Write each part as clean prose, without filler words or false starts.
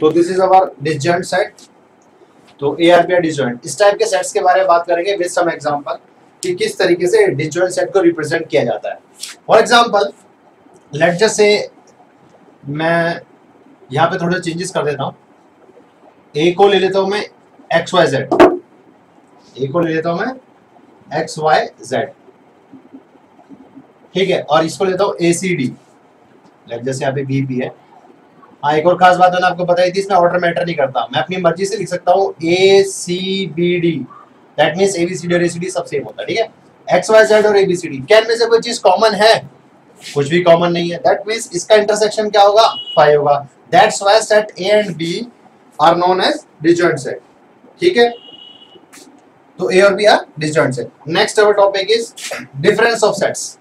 तो this is our disjoint set. तो A are B are disjoint, इस type के सेट्स के बारे में बात करेंगे विद सम एग्जांपल कि किस तरीके से डिसजॉइंट सेट को रिप्रेजेंट किया जाता है। फॉर एग्जांपल लेट्स जस्ट से मैं यहाँ पे थोड़े चेंजेस कर देता हूँ। ए को ले लेता हूँ मैं एक्स वाई जेड, ए को ले लेता हूँ मैं एक्स वाई जेड, ठीक है, और इसको लेता हूँ ए सी डी, जैसे यहाँ पे बी पी है। हाँ, एक और खास बात मैंने आपको बताई थी, इसमें ऑर्डर मैटर नहीं करता, मैं अपनी मर्जी से लिख सकता हूँ A C B D, that means A B C D और ए सी डी सब सेम होता है, ठीक है। एक्स वाई जेड और ए बी सी डी, क्या इनमें से कोई चीज कॉमन है? कुछ भी कॉमन नहीं है, दैट मींस इसका इंटरसेक्शन क्या होगा? 5 होगा। That's why set A and B are known as disjoint set, ठीक है। तो ए और B are disjoint set. Next our topic is difference of sets.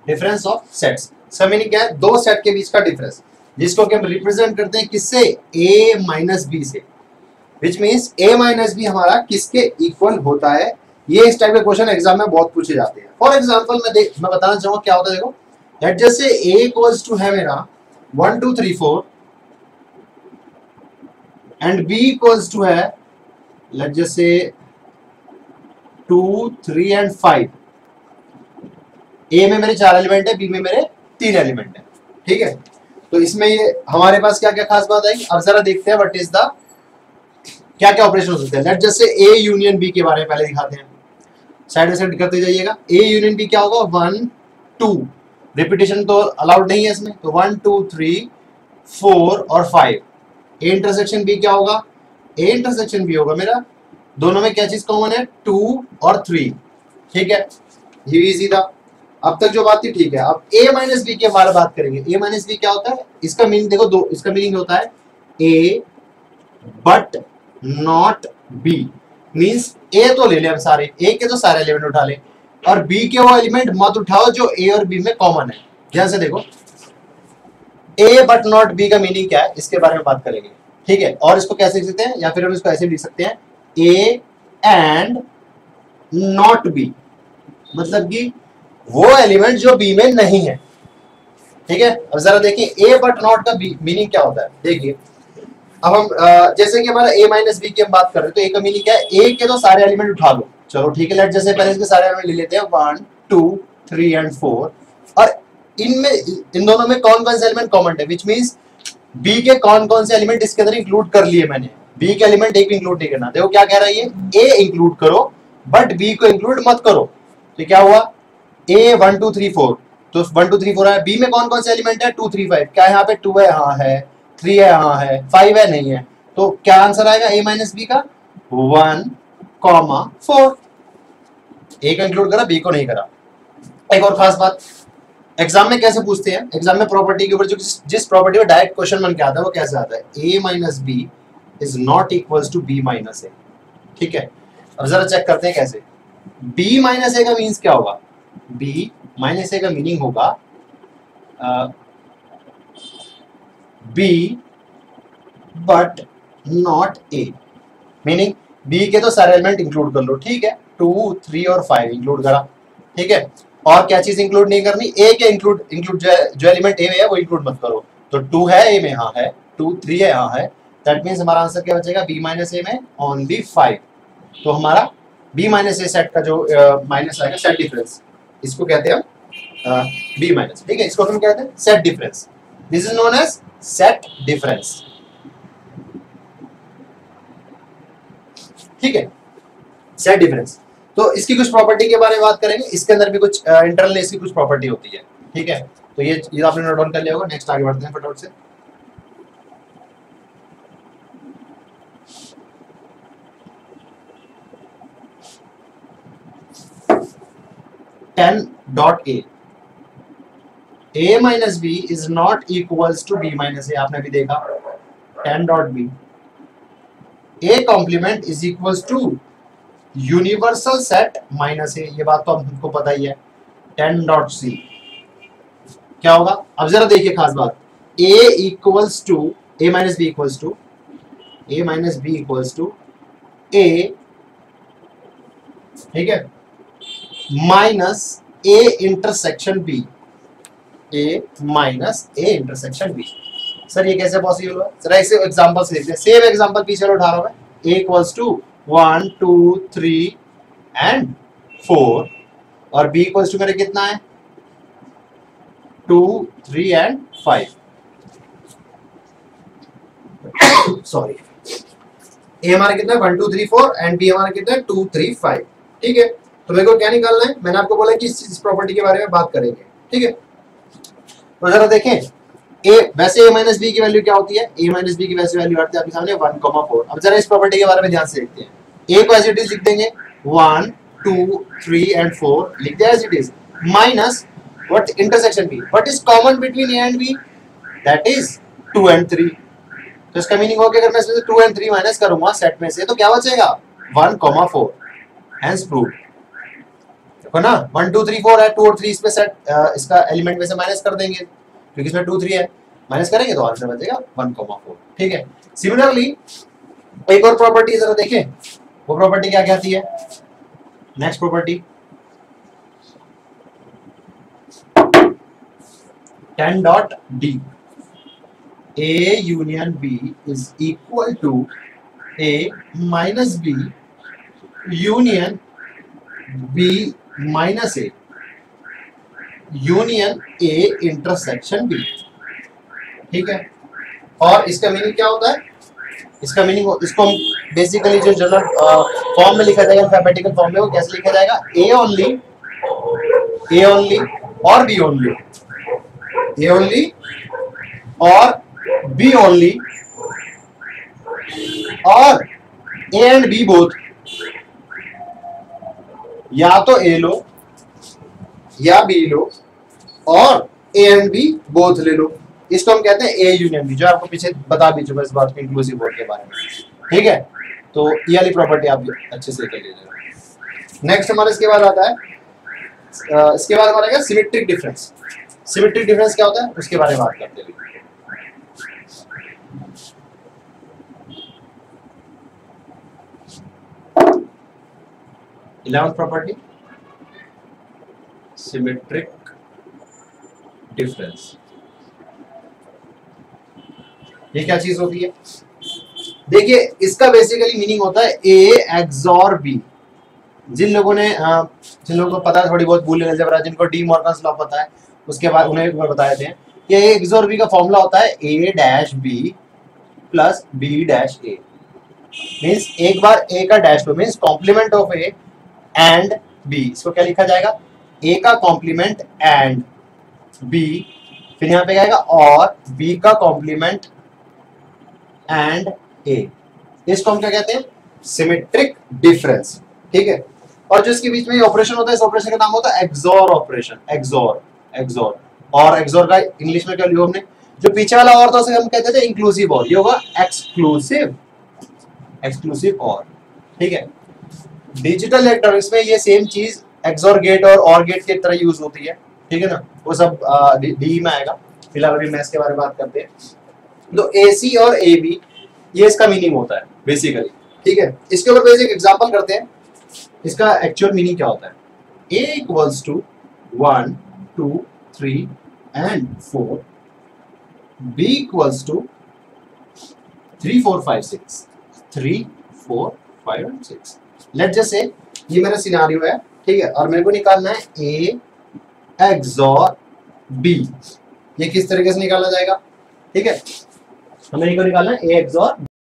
Difference of sets, इसका मीनिंग क्या है? दो सेट के बीच का डिफरेंस, जिसको कि हम रिप्रेजेंट करते हैं किससे? a माइनस बी से, which means a minus B हमारा किसके इक्वल होता है। ये इस टाइप के क्वेश्चन एग्जाम में बहुत पूछे जाते हैं। फॉर एग्जांपल मैं बताना चाहूंगा क्या होता है। देखो, let just say a equals to है मेरा 1 2 3 4 एंड b इक्वल्स टू है लेट जस्ट से 2 3 एंड 5। ए में मेरे 4 एलिमेंट है, बी में मेरे 3 एलिमेंट है, ठीक है। तो इसमें ये हमारे पास क्या क्या खास बात आई, अब जरा देखते हैं व्हाट इज द क्या क्या ऑपरेशन हो सकते हैं। लेट जस्ट से ए यूनियन बी के बारे में पहले दिखाते हैं, साइड बाय साइड करते जाइएगा। ए यूनियन बी क्या होगा? 1 2, रिपीटेशन तो अलाउड नहीं है इसमें, तो 1 2 3 4 और 5। ए इंटरसेक्शन बी क्या होगा? ए इंटरसेक्शन बी होगा मेरा, दोनों में क्या चीज कॉमन है? 2 और 3, ठीक है। ये इजी था, अब तक जो बात थी ठीक है। अब a माइनस बी के बारे में बात करेंगे। a माइनस बी क्या होता है? इसका मीनिंग देखो, दो इसका मीनिंग होता है a but not b, means a तो ले ले हम सारे, a के तो सारे एलिमेंट उठा ले, और b के वो एलिमेंट मत उठाओ जो a और b में कॉमन है। ध्यान से देखो, a बट नॉट b का मीनिंग क्या है, इसके बारे में बात करेंगे, ठीक है। और इसको कैसे लिख सकते हैं, या फिर हम इसको ऐसे लिख सकते हैं a एंड नॉट b, मतलब कि वो एलिमेंट जो बी में नहीं है, ठीक है। अब जरा देखिए ए बट नॉट का मीनिंग क्या होता है। देखिए, अब हम जैसे कि हमारा ए माइनस बी की हम बात कर रहे हैं, तो ए का मीनिंग क्या है? ए के तो सारे एलिमेंट उठा लो, चलो ठीक है। लेट जैसे पहले इसके सारे एलिमेंट ले लेते हैं 1 2 3 एंड 4, और इनमें इन दोनों में कौन कौन से एलिमेंट कॉमन है, विच मींस बी के कौन कौन से एलिमेंट इसके अंदर इंक्लूड कर लिए मैंने। बी के एलिमेंट एक भी इंक्लूड नहीं करना। देखो क्या कह रहा है ये, ए इंक्लूड करो बट बी को इंक्लूड मत करो। तो क्या हुआ? A 1 2 3 4, तो 1 2 3 4 है। बी में कौन कौन से एलिमेंट है? 2 3 5, क्या यहाँ पे 2 है? हाँ है। 3 है? हाँ है। 5 है? नहीं है। तो क्या आंसर आएगा a माइनस बी का? 1 4। ए को इंक्लूड करा, बी को नहीं करा। एक और खास बात, एग्जाम में कैसे पूछते हैं, एग्जाम में प्रॉपर्टी के ऊपर जो जिस प्रॉपर्टी में डायरेक्ट क्वेश्चन बन के आता है वो कैसे आता है? a minus B is not equals to b minus A, ठीक है। अब जरा चेक करते हैं कैसे। b माइनस ए का मीन्स क्या होगा? b माइनस ए का मीनिंग होगा b but not a, meaning b के तो सारे एलिमेंट इंक्लूड कर लो, ठीक है। 2 3 और 5 इंक्लूड करा, ठीक है। और क्या चीज इंक्लूड नहीं करनी? a के इंक्लूड जो एलिमेंट a में है वो इंक्लूड मत करो। तो 2 है a में? हाँ है। 2 3 है? हाँ है। दैट मीन्स हमारा आंसर क्या बचेगा? b माइनस ए में ओनली 5। तो हमारा b माइनस ए सेट का जो माइनस आएगा सेट डिफरेंस, इसको कहते हैं b माइनस, ठीक है। इसको हम कहते हैं set difference. This is known as set difference, ठीक है, सेट डिफरेंस। तो इसकी कुछ प्रॉपर्टी के बारे में बात करेंगे। इसके अंदर भी कुछ इंटरनल इसकी कुछ प्रॉपर्टी होती है, ठीक है। तो ये आपने नोट डाउन कर लिया होगा। नेक्स्ट आगे बढ़ते हैं फटाफट से। a minus B is not equals to b minus A, आपने अभी देखा 10.b। a complement is equals to universal set minus A, ये बात तो हमको पता ही है। 10.c क्या होगा? अब जरा देखिए खास बात, a equals to a minus B equals to a ठीक है, minus A intersection B, A minus A intersection B. Sir ये कैसे पॉसिबल हुआ? जरा ऐसे एग्जांपल से देखते हैं। सेम एग्जांपल पीछे उठा रहा हूं मैं। a इक्वल्स टू 1 2 3 एंड 4 और b इक्वल्स टू मेरे कितना है 2 3 एंड 5। सॉरी, a हमारा कितना है 1 2 3 4 एंड b हमारा कितना है 2 3 5। ठीक है, तो मेरे को क्या निकालना है? मैंने आपको बोला कि इस प्रॉपर्टी के बारे में बात करेंगे। ठीक है, तो जरा देखें a, वैसे a माइनस बी की वैल्यू क्या होती है? a माइनस बी की वैसे वैल्यू आती है आपके सामने 1,4। अब जरा इस प्रॉपर्टी के बारे में ध्यान से देखते हैं। a को एज इट इज लिख देंगे 1 2 3 एंड 4 लिख दिया as it is, minus what intersection b, what is common between a and b? That is 2 and 3। तो इसका मीनिंग हो कि अगर मैं इसमें से 2 एंड 3 माइनस करूंगा सेट में से तो क्या बचेगा 1,4। Hence proved. देखो ना 1 2 3 4 है, 2 और 3 इस पे सेट इसका एलिमेंट में से माइनस कर देंगे क्योंकि इसमें 2 3 है, माइनस करेंगे तो आंसर बचेगा 1,4। ठीक है, सिमिलरली एक और प्रॉपर्टी जरा देखें, वो प्रॉपर्टी क्या कहती है? Next property 10 dot D, A union B is equal to A minus B union B minus A union A intersection B। ठीक है, और इसका मीनिंग क्या होता है? इसका मीनिंग, इसको बेसिकली जो जनरल फॉर्म में लिखा जाएगा, अल्फाबेटिकल फॉर्म में, वो कैसे लिखा जाएगा? A only और B only, A only और B only और A and B both। या तो A लो या B लो और A and B both ले लो। इसको हम कहते हैं A यूनियन B, जो आपको पीछे बता भी चुका इस बात को, इंक्लूसिव वर्ड के बारे में। ठीक है, तो ये वाली प्रॉपर्टी आप अच्छे से कर लीजिएगा। नेक्स्ट हमारा इसके बाद आता है, इसके बाद हमारा क्या? Symmetric difference. सिमेट्रिक डिफरेंस क्या होता है उसके बारे में बात करते हैं। 11th property symmetric difference. ये क्या चीज होती है? देखिए इसका बेसिकली मीनिंग होता है A एक्सॉर B। जिन लोगों को पता है थोड़ी बहुत बूलियन अलजेब्रा, जिनको डी मॉर्गन्स लॉ पता है, उसके बाद उन्हें बता देते हैं कि A एक्सॉर B का फॉर्मूला होता है A dash B plus B dash A। Means एक बार A का डैश लो, means complement of A and B। इसको क्या लिखा जाएगा? A का कॉम्प्लीमेंट एंड B, फिर यहाँ पे क्या आएगा? और B का कॉम्प्लीमेंट एंड A। इसको हम क्या कहते हैं? Symmetric difference. ठीक है, और जो इसके बीच में ये ऑपरेशन होता है, इस ऑपरेशन का नाम होता है एक्सॉर ऑपरेशन। एक्सॉर और एक्सॉर का इंग्लिश में क्या लिया हमने? जो पीछे वाला और था उसे हम कहते थे इंक्लूसिव और, ये होगा एक्सक्लूसिव और। ठीक है, डिजिटल इलेक्ट्रॉनिक्स में ये सेम चीज एक्सॉर गेट और गेट की तरह यूज होती है। ठीक है ना, वो सब डी में आएगा। फिलहाल अभी मैथ्स के बारे में बात करते हैं। तो AC और AB ये इसका मीनिंग होता है बेसिकली। ठीक है, इसके ऊपर बेसिक एग्जांपल करते हैं, इसका एक्चुअल मीनिंग क्या होता है। A equals to 1 2 3 and 4, B equals to 3 4 5 6, 3 4 5 and 6। Let's just say ये मेरा सिनेरियो है। ठीक है, और मेरे को निकालना है A एक्सॉर B। ये किस तरीके से निकाला जाएगा? ठीक है, हमें इनको निकालना है A एक्सॉर